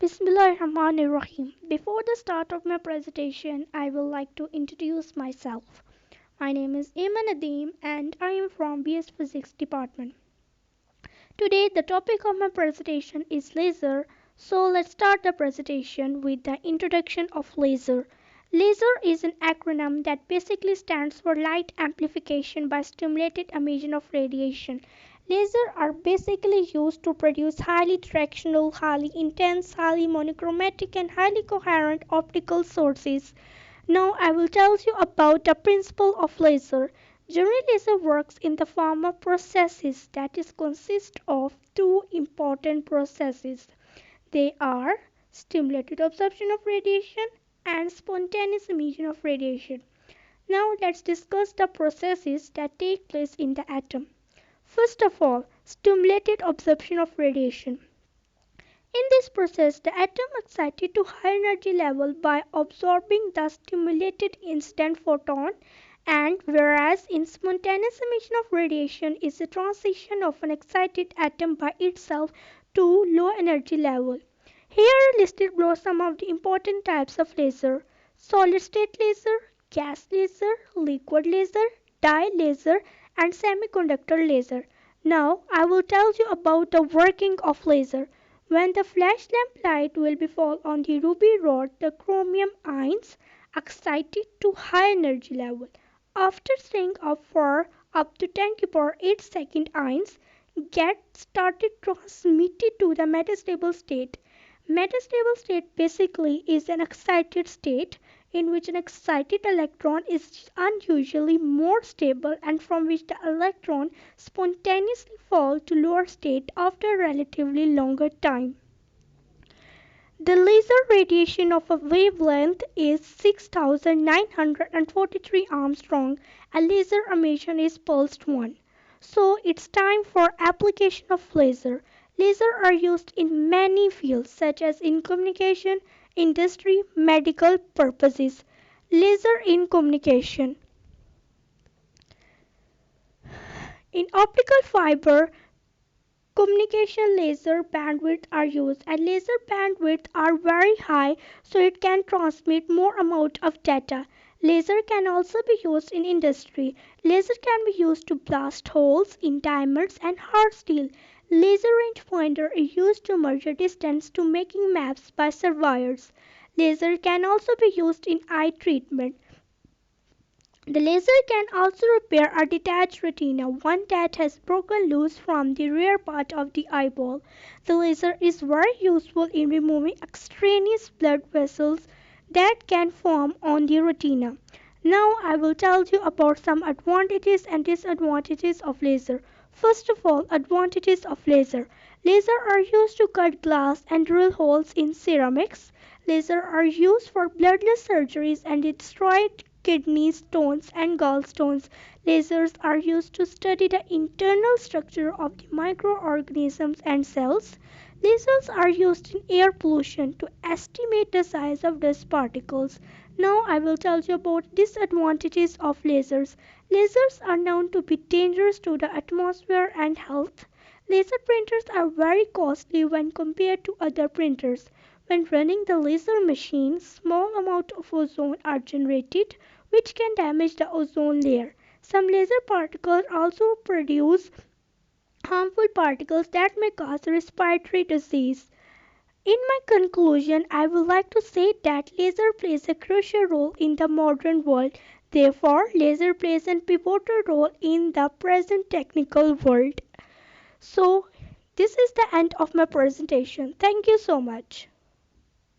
Bismillahirrahmanirrahim. Before the start of my presentation, I would like to introduce myself. My name is Iman Nadeem and I am from BS Physics department. Today the topic of my presentation is laser, so let's start the presentation with the introduction of laser. Laser is an acronym that basically stands for light amplification by stimulated emission of radiation. Lasers are basically used to produce highly directional, highly intense, highly monochromatic and highly coherent optical sources. Now I will tell you about the principle of laser. Generally laser works in the form of processes that is consist of two important processes. They are stimulated absorption of radiation and spontaneous emission of radiation. Now let's discuss the processes that take place in the atom. First of all, stimulated absorption of radiation. In this process, the atom excited to high energy level by absorbing the stimulated incident photon, and whereas in spontaneous emission of radiation is the transition of an excited atom by itself to low energy level. Here are listed below some of the important types of laser: solid state laser, gas laser, liquid laser, dye laser, and semiconductor laser. Now I will tell you about the working of laser. When the flash lamp light will be fall on the ruby rod, the chromium ions excited to high energy level. After staying up for up to 10 to the power 8 second, ions get started transmitted to the metastable state. Metastable state basically is an excited state in which an excited electron is unusually more stable and from which the electron spontaneously falls to lower state after a relatively longer time. The laser radiation of a wavelength is 6943 Armstrong. A laser emission is pulsed 1. So it's time for application of laser. Lasers are used in many fields such as in communication, industry, medical purposes. Laser in communication. In optical fiber communication, laser bandwidth are used, and laser bandwidth are very high so it can transmit more amount of data. Laser can also be used in industry. Laser can be used to blast holes in diamonds and hard steel. Laser rangefinder is used to measure distance to making maps by surveyors. Laser can also be used in eye treatment. The laser can also repair a detached retina, one that has broken loose from the rear part of the eyeball. The laser is very useful in removing extraneous blood vessels that can form on the retina. Now I will tell you about some advantages and disadvantages of laser. First of all, advantages of laser. Lasers are used to cut glass and drill holes in ceramics. Lasers are used for bloodless surgeries and destroy kidney stones and gallstones. Lasers are used to study the internal structure of the microorganisms and cells. Lasers are used in air pollution to estimate the size of dust particles. Now I will tell you about disadvantages of lasers. Lasers are known to be dangerous to the atmosphere and health. Laser printers are very costly when compared to other printers. When running the laser machine, small amounts of ozone are generated, which can damage the ozone layer. Some laser particles also produce harmful particles that may cause respiratory disease. In my conclusion, I would like to say that laser plays a crucial role in the modern world. Therefore, laser plays a pivotal role in the present technical world. So, this is the end of my presentation. Thank you so much.